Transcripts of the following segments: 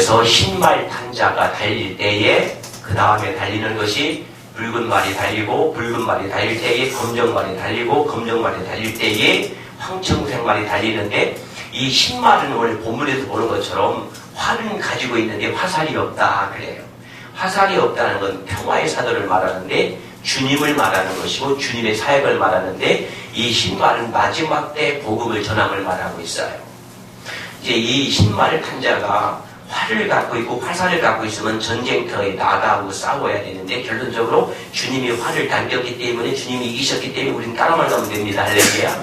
그래서 흰말 탄 자가 달릴 때에 그 다음에 달리는 것이 붉은 말이 달리고 붉은 말이 달릴 때에 검정 말이 달리고 검정 말이 달릴 때에 황청색 말이 달리는데 이 흰말은 오늘 본문에서 보는 것처럼 활은 가지고 있는데 화살이 없다 그래요. 화살이 없다는 건 평화의 사도를 말하는데 주님을 말하는 것이고 주님의 사역을 말하는데 이 흰말은 마지막 때 복음을 전함을 말하고 있어요. 이제 이 흰말을 탄 자가 활을 갖고 있고 화살을 갖고 있으면 전쟁터에 나가고 싸워야 되는데 결론적으로 주님이 활을 당겼기 때문에 주님이 이기셨기 때문에 우리는 따라만 가면 됩니다. 할렐루야.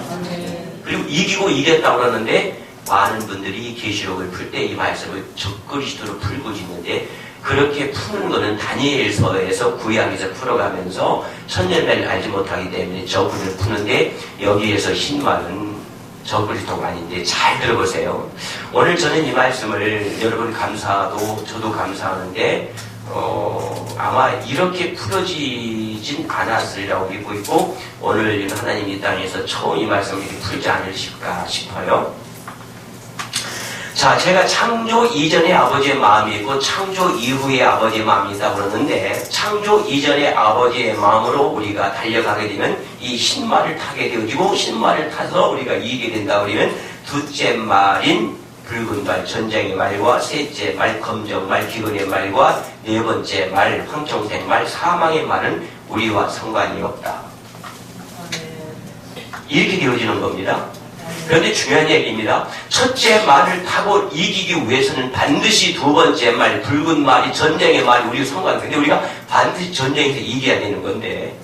그리고 이기고 이겼다고 그러는데 많은 분들이 계시록을 풀 때 이 말씀을 적그리스도로 풀고 있는데 그렇게 푸는 거는 다니엘서에서 구약에서 풀어가면서 천년만을 알지 못하기 때문에 저분을 푸는데 여기에서 흰말은 저그리스도가 아닌데 잘 들어보세요. 오늘 저는 이 말씀을 여러분 감사하고 저도 감사하는데 아마 이렇게 풀어지진 않았으리라고 믿고 있고 오늘 하나님 이 땅에서 처음 이 말씀을 이렇게 풀지 않으실까 싶어요. 자, 제가 창조 이전의 아버지의 마음이 있고 창조 이후의 아버지의 마음이 있다고 그러는데 창조 이전의 아버지의 마음으로 우리가 달려가게 되면 이 흰말을 타게 되어지고 흰말을 타서 우리가 이기게 된다 그러면 둘째 말인 붉은 말, 전쟁의 말과 셋째 말, 검정 말, 기근의 말과 네 번째 말, 황청색 말, 사망의 말은 우리와 상관이 없다. 이렇게 되어지는 겁니다. 그런데 중요한 얘기입니다. 첫째 말을 타고 이기기 위해서는 반드시 두 번째 말, 붉은 말이 전쟁의 말이 우리가 상관이 근데 우리가 반드시 전쟁에서 이겨야 되는 건데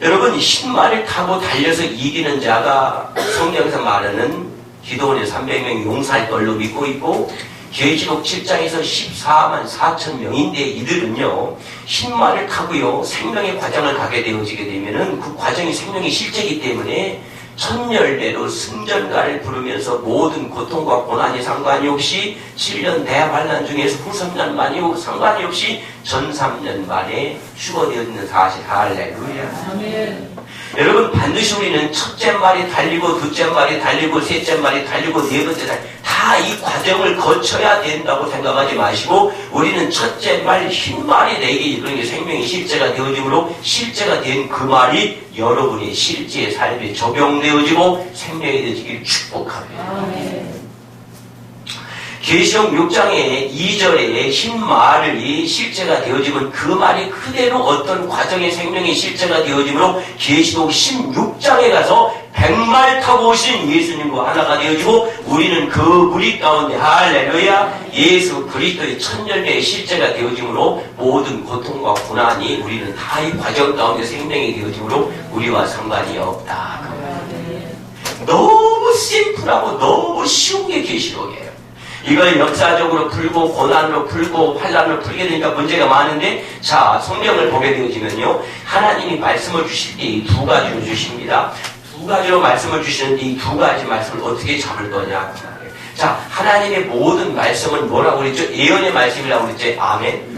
여러분 흰말을 타고 달려서 이기는 자가 성경에서 말하는 기도원의 300명이 용사일 걸로 믿고 있고 계시록 7장에서 14만 4천 명인데 이들은요 흰말을 타고요 생명의 과정을 가게 되어지게 되면은 그 과정이 생명의 실제이기 때문에 천열대로 승전가를 부르면서 모든 고통과 고난이 상관이 없이 7년 대환란 중에서 후삼년 만이 상관이 없이 전 3년 만에 휴거되어지는 사실. 할렐루야. 아멘. 여러분 반드시 우리는 첫째 말이 달리고 둘째 말이 달리고 셋째 말이 달리고 네 번째 달리고 다 이 과정을 거쳐야 된다고 생각하지 마시고 우리는 첫째 말 흰말이 내게 이르는 게 생명의 실제가 되어지므로 실제가 된 그 말이 여러분의 실제의 삶에 적용되어지고 생명이 되어지기를 축복합니다. 계시록 6장의 2절에 흰 말이 실제가 되어지면 그 말이 그대로 어떤 과정의 생명의 실제가 되어지므로 계시록 16장에 가서 100말 타고 오신 예수님과 하나가 되어지고 우리는 그 무리 가운데 할렐루야 예수 그리스도의 천열매의 실제가 되어지므로 모든 고통과 고난이 우리는 다 이 과정 가운데 생명이 되어지므로 우리와 상관이 없다. 너무 심플하고 너무 쉬운 게 계시록이에요. 이걸 역사적으로 풀고 고난으로 풀고 환난으로 풀게 되니까 문제가 많은데 자 성경을 보게 되어지면요 하나님이 말씀을 주실 때 이 두 가지로 주십니다. 두 가지로 말씀을 주시는데 이 두 가지 말씀을 어떻게 잡을 거냐. 자 하나님의 모든 말씀은 뭐라고 그랬죠? 예언의 말씀이라고 그랬죠? 아멘.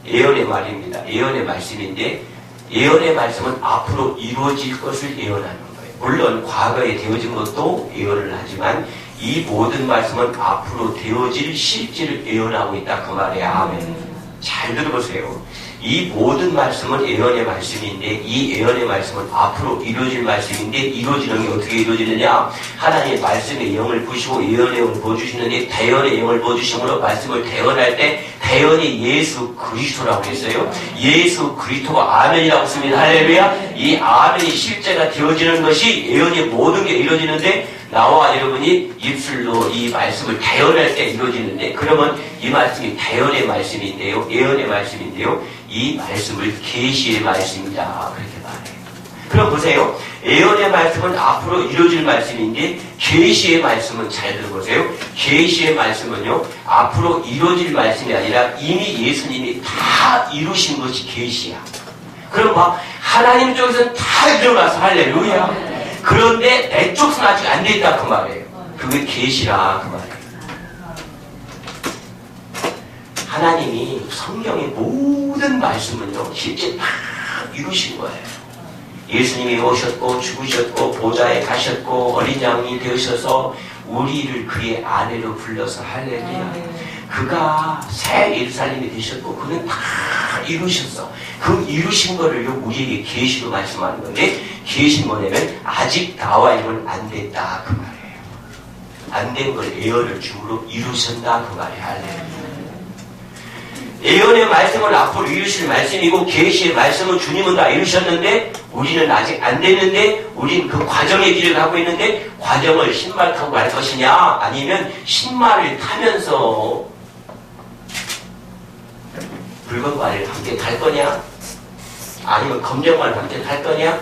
예언의 말입니다. 예언의 말씀인데 예언의 말씀은 앞으로 이루어질 것을 예언하는 거예요. 물론 과거에 되어진 것도 예언을 하지만 이 모든 말씀은 앞으로 되어질 실제를 예언하고 있다 그 말이에요. 아멘. 잘 들어보세요. 이 모든 말씀은 예언의 말씀인데 이 예언의 말씀은 앞으로 이루어질 말씀인데 이루어지는 게 어떻게 이루어지느냐. 하나님의 말씀의 영을 부시고 예언의 영을 부어주시는데 대언의 영을 부어주심으로 말씀을 대언할 때 대언이 예수 그리스도라고 했어요. 예수 그리스도가 아멘이라고 했습니다. 할렐루야. 이 아멘이 실제가 되어지는 것이 예언의 모든 게 이루어지는데 나와 여러분이 입술로 이 말씀을 대언할 때 이루어지는데 그러면 이 말씀이 대언의 말씀인데요. 예언의 말씀인데요. 이 말씀을 계시의 말씀이다. 그렇게 말해요. 그럼 보세요. 예언의 말씀은 앞으로 이루어질 말씀인데 계시의 말씀은 잘 들어보세요. 계시의 말씀은요. 앞으로 이루어질 말씀이 아니라 이미 예수님이 다 이루신 것이 계시야. 그럼 막 하나님 쪽에서는 다 들어가서 할렐루야. 그런데 내 쪽은 아직 안 돼 있다 그 말이에요. 그게 계시라 그 말이에요. 하나님이 성경의 모든 말씀은요 실제 다 이루신 거예요. 예수님이 오셨고 죽으셨고 보좌에 가셨고 어린 양이 되으셔서 우리를 그의 아내로 불러서 할렐루야. 그 그가 새 예루살렘이 되셨고 그는 다 이루셨어. 그 이루신 거를 우리에게 계시로 말씀하는 건데 계시 뭐냐면 아직 나와 이건 안 됐다 그 말이에요. 안 된 걸 예언을 주므로 이루셨다 그 말이에요. 할렐루야. 예언의 말씀은 앞으로 이루실 말씀이고 계시의 말씀은 주님은 다 이루셨는데 우리는 아직 안 됐는데 우리는 그 과정의 길을 가고 있는데 과정을 신발 타고 갈 것이냐 아니면 신발을 타면서 붉은 말을 함께 탈 거냐 아니면 검정 말을 함께 탈 거냐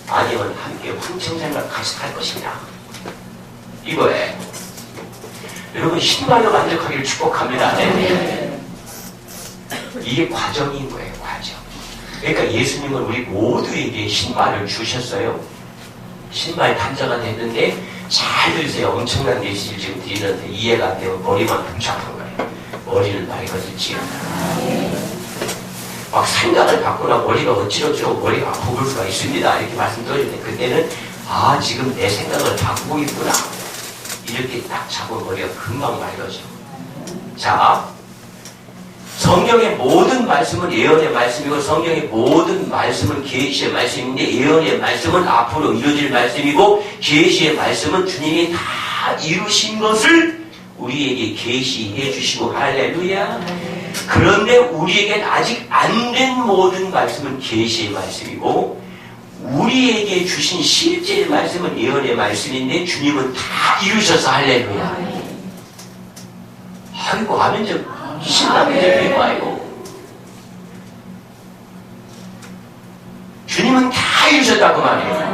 아니면 함께 황청생을 같이 탈 것이냐 이거예요. 여러분 신발로 만족하기를 축복합니다. 네. 이게 과정인 거예요. 과정. 그러니까 예수님은 우리 모두에게 신발을 주셨어요. 신발 단자가 됐는데 잘 들으세요. 엄청난 메시지를 지금 드리는데 이해가 안 되면 머리만 복잡한 거예요. 머리는 밝아졌지요. 막 생각을 바꾸나 머리가 어찌러지고 머리가 아플 수가 있습니다. 이렇게 말씀드렸는데 그때는 아 지금 내 생각을 바꾸고 있구나. 이렇게 딱 잡은 머리가 금방 맑아져. 자, 성경의 모든 말씀은 예언의 말씀이고 성경의 모든 말씀은 계시의 말씀인데 예언의 말씀은 앞으로 이루어질 말씀이고 계시의 말씀은 주님이 다 이루신 것을 우리에게 계시해 주시고 할렐루야. 그런데 우리에겐 아직 안 된 모든 말씀은 계시의 말씀이고 우리에게 주신 실제의 말씀은 예언의 말씀인데 주님은 다 이루셔서 할렐루야. 아이고 아멘 좀 신나게 되고 아이고 주님은 다 이루셨다고 말이에요.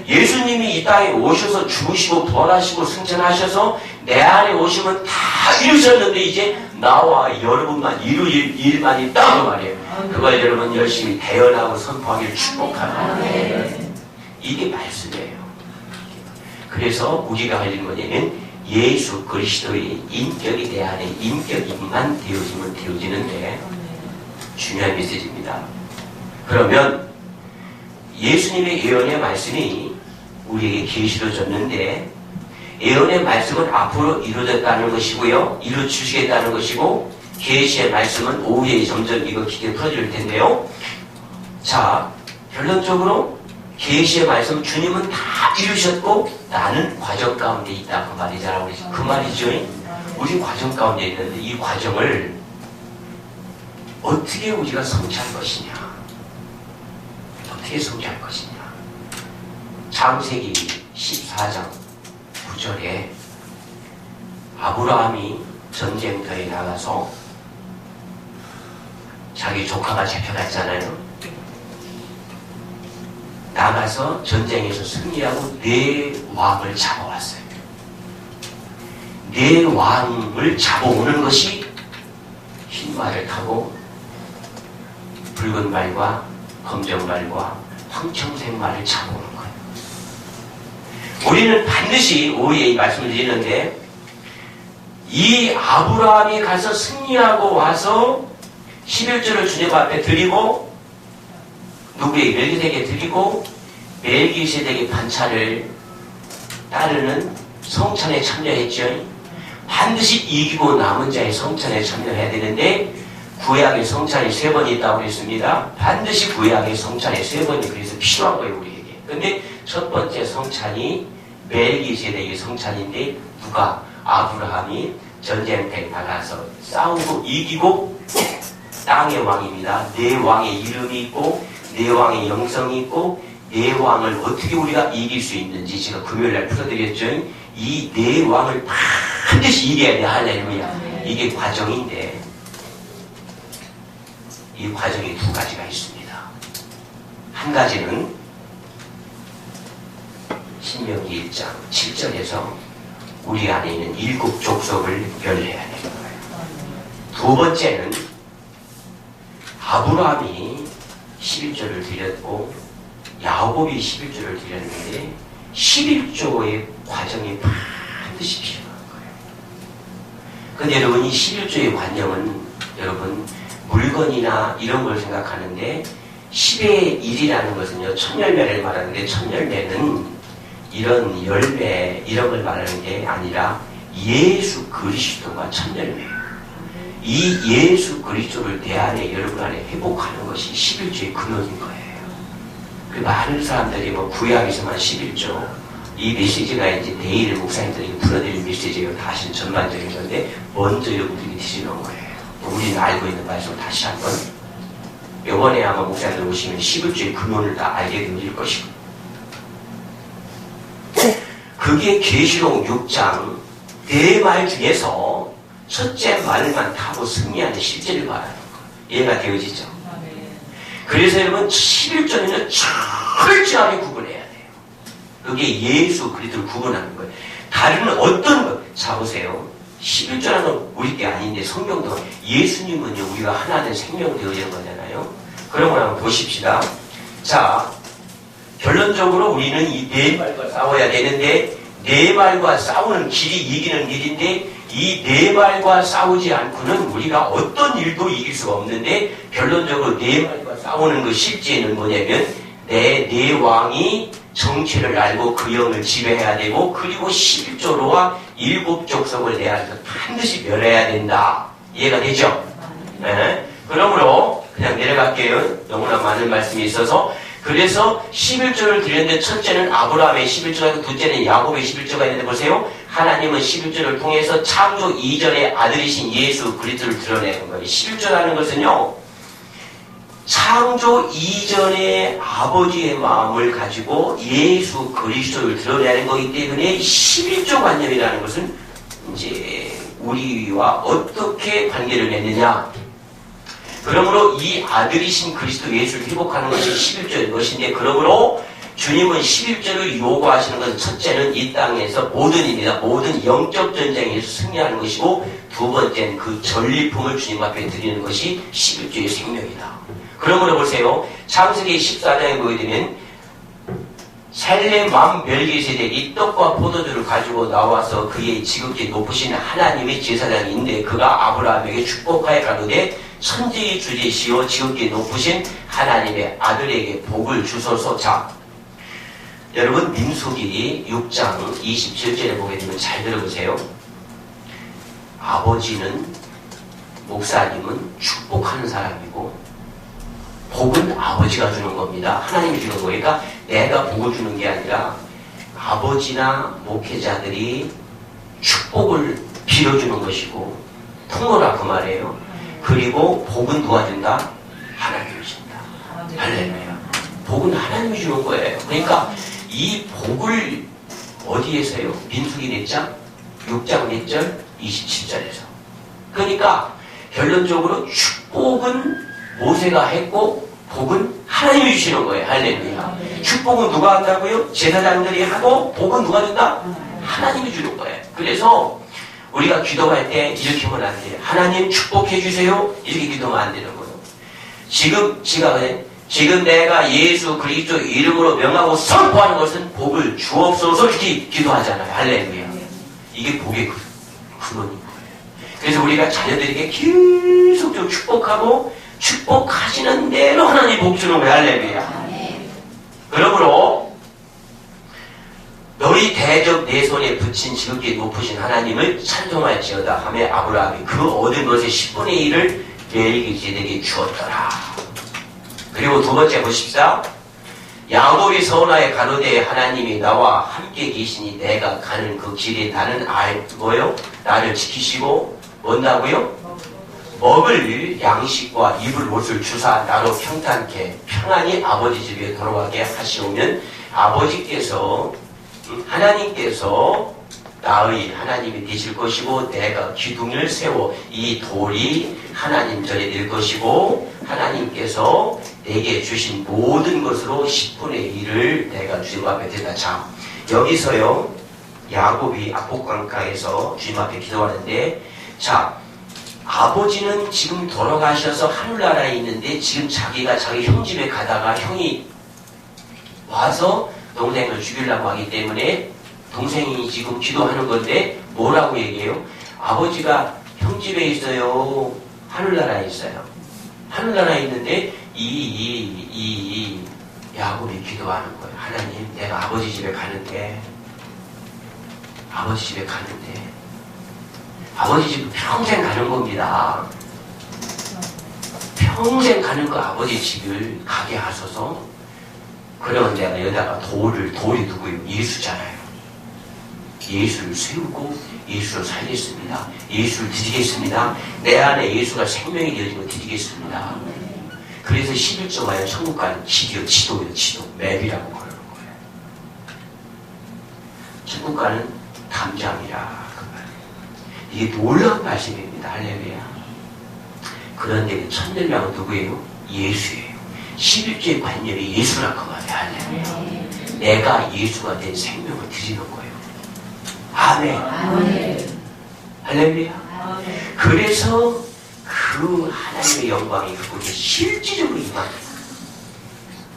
예수님이 이 땅에 오셔서 죽으시고 부활하시고 승천하셔서 내 안에 오시면 다 이루셨는데 이제 나와 여러분만 이룰 일만 있다고 말이에요. 그걸 여러분 열심히 대언하고 선포하기를 축복하는 이게 말씀이에요. 그래서 우리가 할 일은 뭐냐면 예수 그리스도의 인격이 내 안에 인격이만 되어지면 되어지는데 중요한 메시지입니다. 그러면 예수님의 예언의 말씀이 우리에게 계시로 줬는데 예언의 말씀은 앞으로 이루어졌다는 것이고요. 이루어주시겠다는 것이고 계시의 말씀은 오후에 점점 이거 기계 풀어질 텐데요. 자, 결론적으로 계시의 말씀 주님은 다 이루셨고 나는 과정 가운데 있다 그 말이잖아요. 그 말이죠. 우리 과정 가운데 있는데 이 과정을 어떻게 우리가 성취할 것이냐 어떻게 성취할 것이냐 창세기 14장 9절에 아브라함이 전쟁터에 나가서 자기 조카가 잡혀갔잖아요. 나가서 전쟁에서 승리하고 네 왕을 잡아왔어요. 네 왕을 잡아오는 것이 흰 말을 타고 붉은 말과 검정 말과 황청색 말을 잡아오는 거예요. 우리는 반드시 오후에 이 말씀을 드리는데 이 아브라함이 가서 승리하고 와서 11조를 주님 앞에 드리고 누구에게 멜기세덱에게 드리고 멜기세덱의 반차를 따르는 성찬에 참여했죠. 반드시 이기고 남은 자의 성찬에 참여해야 되는데 구약의 성찬이 3번이 있다고 그랬습니다. 반드시 구약의 성찬이 3번이 그래서 필요한 거예요 우리에게. 근데 첫 번째 성찬이 멜기세덱의 성찬인데 누가? 아브라함이 전쟁터에 나가서 싸우고 이기고 땅의 왕입니다. 네 왕의 이름이 있고 네 왕의 영성이 있고 네 왕을 어떻게 우리가 이길 수 있는지 제가 금요일날 풀어드렸죠. 이 네 왕을 반드시 이겨야 돼. 할렐루야. 이게 과정인데 이 과정이 두 가지가 있습니다. 한 가지는 신명기 1장 7절에서 우리 안에 있는 7 족속을 멸해야 되는 거예요. 두 번째는 아브라함이 11조를 드렸고 야곱이 11조를 드렸는데 11조의 과정이 반드시 필요한 거예요. 근데 여러분 이 11조의 관념은 여러분 물건이나 이런 걸 생각하는데 10의 1이라는 것은요 천열매를 말하는데 천열매는 이런 열매 이런 걸 말하는 게 아니라 예수 그리스도가 첫 열매예요. 이 예수 그리스도를 내 안에, 여러분 안에 회복하는 것이 11조의 근원인 거예요. 많은 사람들이 구약에서만 11조, 이 메시지가 이제 내일 목사님들이 풀어드릴 메시지가 다시 전반적인 건데, 먼저 여러분들이 드시는 거예요. 우리는 알고 있는 말씀을 다시 한번, 이번에 아마 목사님들 오시면 11조의 근원을 다 알게 되실 것이고, 그게 계시록 6장, 네 말 중에서 첫째 말만 타고 승리하는 실제를 말하는 거예요. 이해가 되어지죠? 그래서 여러분 11조는 철저하게 구분해야 돼요. 그게 예수 그리스도를 구분하는 거예요. 다른 어떤 것, 자 보세요. 11조라는 우리 게 아닌데 성경도 예수님은요 우리가 하나된 생명 되어지는 거잖아요. 그런 걸 한번 보십시다. 자, 결론적으로 우리는 이 네 말과 싸워야 되는데, 네 말과 싸우는 길이 이기는 길인데, 이 네 말과 싸우지 않고는 우리가 어떤 일도 이길 수가 없는데, 결론적으로 네 말과 싸우는 그 실제는 뭐냐면, 내 왕이 정체를 알고 그 영을 지배해야 되고, 그리고 11조로와 7족속을 내 안에서 반드시 멸해야 된다. 이해가 되죠? 네. 그러므로 그냥 내려갈게요. 너무나 많은 말씀이 있어서. 그래서 11조를 드렸는데, 첫째는 아브라함의 11조가 있고 둘째는 야곱의 11조가 있는데, 보세요. 하나님은 11조를 통해서 창조 이전의 아들이신 예수 그리스도를 드러내는 거예요. 11조라는 것은요, 창조 이전의 아버지의 마음을 가지고 예수 그리스도를 드러내는 거기 때문에 11조 관념이라는 것은 이제 우리와 어떻게 관계를 맺느냐. 그러므로 이 아들이신 그리스도 예수를 회복하는 것이 11조인 것인데, 그러므로 주님은 11조를 요구하시는 것은 첫째는 이 땅에서 모든 일이다. 모든 영적 전쟁에서 승리하는 것이고, 두 번째는 그 전리품을 주님 앞에 드리는 것이 11조의 생명이다. 그러므로 보세요. 창세기 14장에 보게 되면 살렘 왕 멜기세덱이 떡과 포도주를 가지고 나와서 그의 지극히 높으신 하나님의 제사장인데, 그가 아브라함에게 축복하여 가로되 천지의 주제시오 지극히 높으신 하나님의 아들에게 복을 주소서. 자, 여러분 민수기 6장 27절에 보게 되면 잘 들어보세요. 아버지는, 목사님은 축복하는 사람이고 복은 아버지가 주는 겁니다. 하나님이 주는 거니까 내가 복을 주는 게 아니라 아버지나 목회자들이 축복을 빌어주는 것이고, 통로라 그 말이에요. 그리고 복은 누가 준다? 하나님이 준다. 할렐루야. 복은 하나님이 주는 거예요. 그러니까 이 복을 어디에서요? 민수기 몇 장? 6장 몇 절? 27절에서. 그러니까 결론적으로 축복은 모세가 했고 복은 하나님이 주시는 거예요. 할렐루야. 축복은 누가 한다고요? 제사장들이 하고, 복은 누가 준다? 하나님이 주는 거예요. 그래서 우리가 기도할 때 이렇게 하면 안 돼요. 하나님 축복해 주세요. 이렇게 기도하면 안 되는 거예요. 지금 내가 예수 그리스도 이름으로 명하고 선포하는 것은 복을 주옵소서, 이렇게 기도하잖아요. 할렐루야. 이게 복의 근원인 거예요. 그래서 우리가 자녀들에게 계속 좀 축복하고, 축복하시는 대로 하나님 복 주는 거예요. 할렐루야. 그러므로 너희 대적 내 손에 붙인 지극히 높으신 하나님을 찬송할지어다 하며 아브라함이 그 얻은 것의 10분의 1을 멜기세덱에게 주었더라. 그리고 두 번째 보십시다. 야곱이 서원하여 가로되 하나님이 나와 함께 계시니 내가 가는 그 길에 나는 알고요, 나를 지키시고 뭔다고요? 먹을 양식과 입을 옷을 주사 나로 평탄케 평안히 아버지 집에 돌아가게 하시오면, 아버지께서 하나님께서 나의 하나님이 되실 것이고, 내가 기둥을 세워 이 돌이 하나님 전에 될 것이고, 하나님께서 내게 주신 모든 것으로 10분의 1을 내가 주님 앞에 드린다. 자, 여기서요 야곱이 압곡강가에서 주님 앞에 기도하는데, 자, 아버지는 지금 돌아가셔서 하늘나라에 있는데, 지금 자기가 자기 형 집에 가다가 형이 와서 동생을 죽이려고 하기 때문에 동생이 지금 기도하는 건데, 뭐라고 얘기해요? 아버지가 형 집에 있어요? 하늘나라에 있어요? 하늘나라에 있는데 야곱이 기도하는 거예요. 하나님, 내가 아버지 집에 가는데 아버지 집 평생 가는 겁니다. 평생 가는 거 아버지 집을 가게 하소서. 그러면 내가 여기다가 돌이 누구예요? 예수잖아요. 예수를 세우고 예수를 살겠습니다. 예수를 드리겠습니다. 내 안에 예수가 생명이 되어지고 드리겠습니다. 그래서 11조가요, 천국 가는 지도예요. 맵이라고 그러는 거예요. 천국 가는 담장이라 그 말이에요. 이게 놀라운 말씀입니다. 할렐루야. 그런데 천년왕은 누구예요? 예수예요. 11조의 관념이 예수라 그 말이에요. 할렐루야. 내가 예수가 된 생명을 드리는 거예요. 아멘. 아멘. 할렐루야. 아멘. 그래서 그 하나님의 영광이 그곳에 실질적으로 임합니다.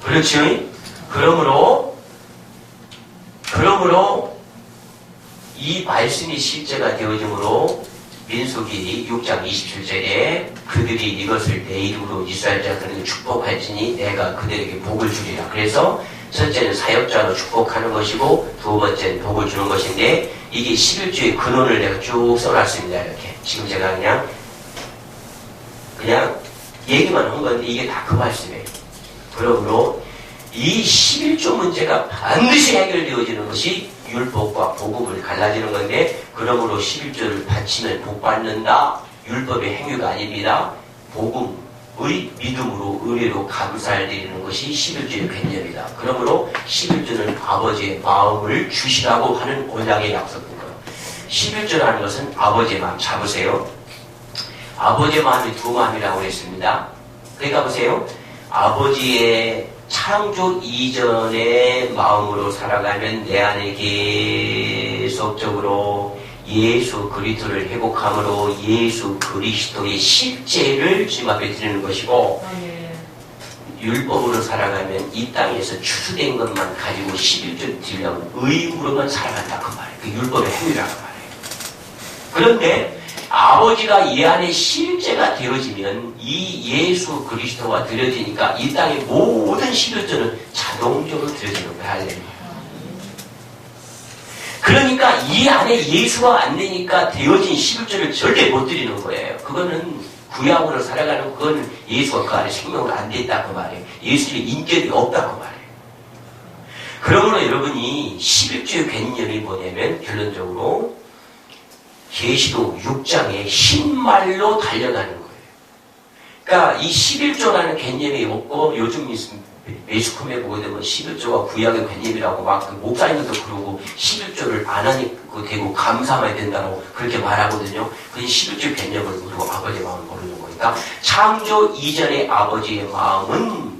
그렇죠? 그러므로 이 말씀이 실제가 되어짐으로 민수기 6장 27절에 그들이 이것을 내 이름으로 이스라엘 자손에게 축복할지니 내가 그들에게 복을 주리라. 그래서 첫째는 사역자로 축복하는 것이고 두 번째는 복을 주는 것인데 이게 11조의 근원을 내가 쭉 써놨습니다. 이렇게 지금 제가 그냥 얘기만 한 건데 이게 다 그 말씀이에요. 그러므로 이 11조 문제가 반드시 해결되어지는 것이 율법과 복음을 갈라지는 건데 그러므로 11조를 바치면 복 받는다. 율법의 행위가 아닙니다. 복음의 믿음으로 의뢰로 감사를 드리는 것이 11조의 개념이다. 그러므로 11조는 아버지의 마음을 주시라고 하는 언약의 약속인 거예요. 11조라는 것은 아버지의 마음 잡으세요. 아버지의 마음이 두 마음이라고 했습니다. 그러니까 보세요. 아버지의 창조 이전의 마음으로 살아가면 내 안에 계속적으로 예수 그리스도를 회복함으로 예수 그리스도의 실제를 주님 앞에 드리는 것이고 율법으로 살아가면 이 땅에서 추수된 것만 가지고 11조 드리려면 의무로만 살아간다 그 말이에요. 그 율법의 행위라고 말이에요. 그런데 아버지가 이 안에 실제가 되어지면 이 예수 그리스도가 드려지니까 이 땅의 모든 11조는 자동적으로 드려지는 거야. 할렐루야. 그러니까 이 안에 예수가 안 되니까 되어진 11조를 절대 못 드리는 거예요. 그거는 구약으로 살아가는 그거는 예수가 그 안에 생명으로 안 돼 있다 그 말이에요. 예수의 인격이 없다 그 말이에요. 그러므로 여러분이 11조의 개념이 뭐냐면 결론적으로 계시록 6장의 신말로 달려가는 거예요. 그러니까 이 11조라는 개념이 없고 요즘 매스컴에 보게 되면 11조가 구약의 개념이라고 막 목사님들도 그러고 11조를 안 하니까 되고 감사해야 된다고 그렇게 말하거든요. 그건 11조 개념을 모르고 아버지의 마음을 모르는 거니까 창조 이전의 아버지의 마음은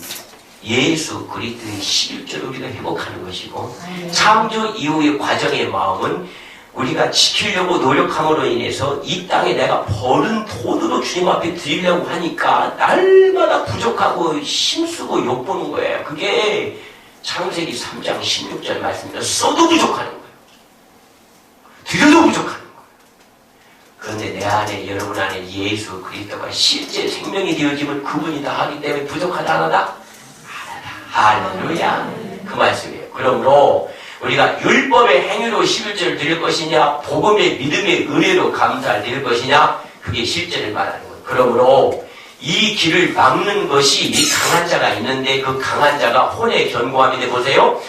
예수 그리스도의 11조를 우리가 회복하는 것이고 창조 이후의 과정의 마음은 우리가 지키려고 노력함으로 인해서 이 땅에 내가 버는 돈으로 주님 앞에 드리려고 하니까 날마다 부족하고 힘쓰고 욕보는 거예요. 그게 창세기 3장 16절 말씀입니다. 써도 부족하는 거예요. 드려도 부족하는 거예요. 그런데 내 안에 여러분 안에 예수 그리스도가 실제 생명이 되어지면 그분이 다 하기 때문에 부족하다 안 하다? 안 하다. 할렐루야. 그 말씀이에요. 그러므로 우리가 율법의 행위로 11조를 드릴 것이냐 복음의 믿음의 은혜로 감사를 드릴 것이냐 그게 실제를 말하는 거예요. 그러므로 이 길을 막는 것이 강한 자가 있는데 그 강한 자가 혼의 견고함인데 보세요.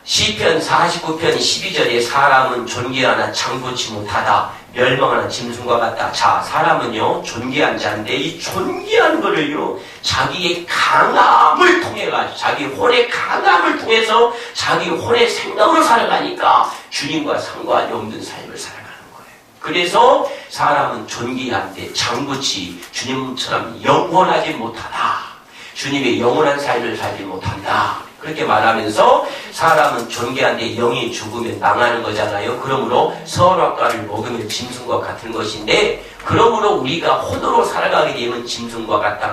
시편 49편 12절에 사람은 존귀하나 장구치 못하다 멸망하는 짐승과 같다. 자, 사람은요 존귀한 자인데 이 존귀한 거를요 자기의 강함을 통해 가지고 자기 혼의 강함을 통해서 자기 혼의 생각으로 살아가니까 주님과 상관이 없는 삶을 살아가는 거예요. 그래서 사람은 존귀한데 장구치 주님처럼 영원하지 못하다. 주님의 영원한 삶을 살지 못한다. 그렇게 말하면서 사람은 존귀한데 영이 죽으면 망하는 거잖아요. 그러므로 선악과를 먹으면 짐승과 같은 것인데 그러므로 우리가 혼으로 살아가게 되면 짐승과 같다.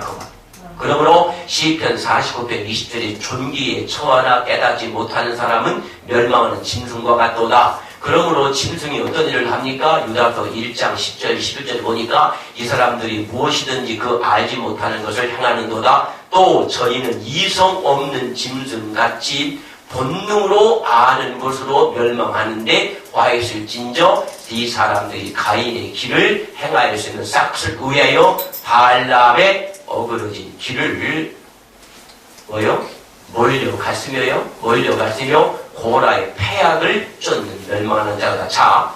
그러므로 시편 49편 20절에 존귀에 처하나 깨닫지 못하는 사람은 멸망하는 짐승과 같도다. 그러므로 짐승이 어떤 일을 합니까? 유다서 1장 10절 11절에 보니까 이 사람들이 무엇이든지 그 알지 못하는 것을 행하는도다. 또 저희는 이성 없는 짐승같이 본능으로 아는 것으로 멸망하는데 과했을진저 이 사람들이 가인의 길을 행할 수 있는 싹을 의하여 발람의 어그러진 길을 몰려갔으며 고라의 폐악을 쫓는 멸망하는 자가. 자,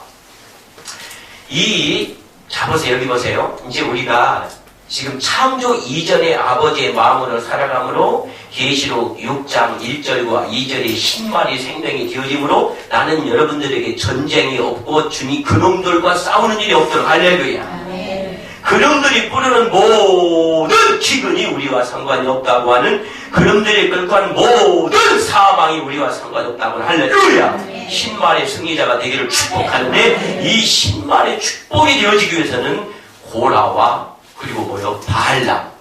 보세요. 여기 보세요. 이제 우리가 지금 창조 이전의 아버지의 마음으로 살아가므로 계시록 6장 1절과 2절의 신말이 생명이 되어지므로 나는 여러분들에게 전쟁이 없고 주님 그놈들과 싸우는 일이 없도록. 할렐루야. 그놈들이 뿌리는 모든 기근이 우리와 상관이 없다고 하는, 그놈들이 끌고 하는 모든 사망이 우리와 상관이 없다고 하는. 할렐루야. 신말의 승리자가 되기를 축복하는데 이 신말의 축복이 되어지기 위해서는 고라와 그리고 발람,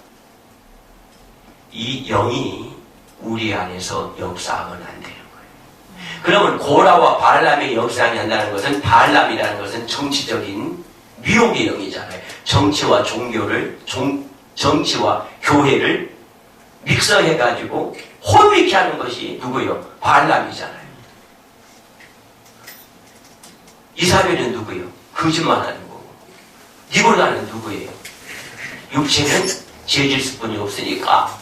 이 영이 우리 안에서 역사하면 안 되는 거예요. 그러면 고라와 발람의 역사하지 한다는 것은, 발람이라는 것은 정치적인 미혹의 영이잖아요. 정치와 종교를, 정치와 교회를 믹서해가지고 혼미케 하는 것이 누구요? 발람이잖아요. 이사벨은 누구요? 거짓말하는 거고. 니골라는 누구예요? 육체는 죄질 뿐이 없으니까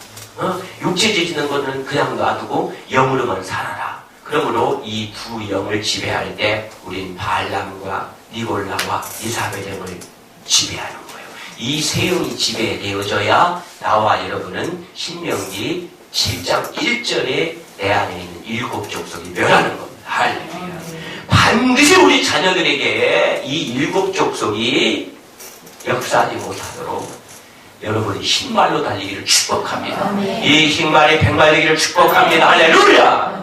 육체 죄지는 것은 그냥 놔두고 영으로만 살아라. 그러므로 이 두 영을 지배할 때 우린 발람과 니골라와 이사벨 영을 지배하는 거예요. 이 세 영이 지배되어져야 나와 여러분은 신명기 7장 1절에 내 안에 있는 일곱 족속이 멸하는 겁니다. 할렐루야. 반드시 우리 자녀들에게 이 일곱 족속이 역사하지 못하도록 여러분이 흰말로 달리기를 축복합니다. 이 흰말이 백말 되기를 축복합니다. 할렐루야.